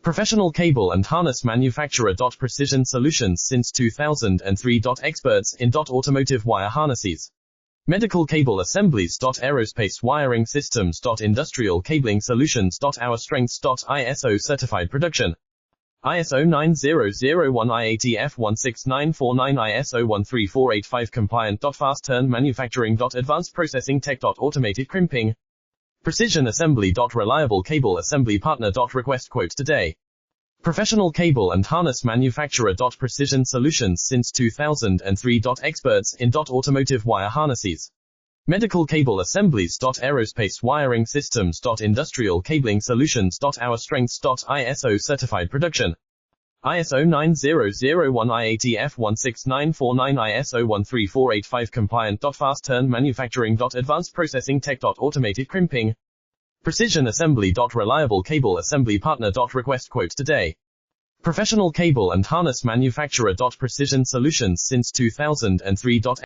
Professional cable and harness manufacturer. Precision solutions since 2003. Experts in automotive wire harnesses, medical cable assemblies. Aerospace wiring systems. Industrial cabling solutions. Our strengths. ISO certified production. ISO 9001 IATF 16949 ISO 13485 compliant. Fast turn manufacturing. Advanced processing tech. Automated crimping. Precision assembly. Reliable cable assembly partner. Request quote today. Professional cable and harness manufacturer. Precision solutions since 2003. Experts in automotive wire harnesses, medical cable assemblies. Aerospace wiring systems. Industrial cabling solutions. Our strengths. ISO certified production. ISO 9001 IATF 16949 ISO 13485 compliant. Fast turn manufacturing. Advanced processing tech. Automated crimping. Precision assembly. Reliable cable assembly partner. Request quote today. Professional cable and harness manufacturer. Precision solutions since 2003.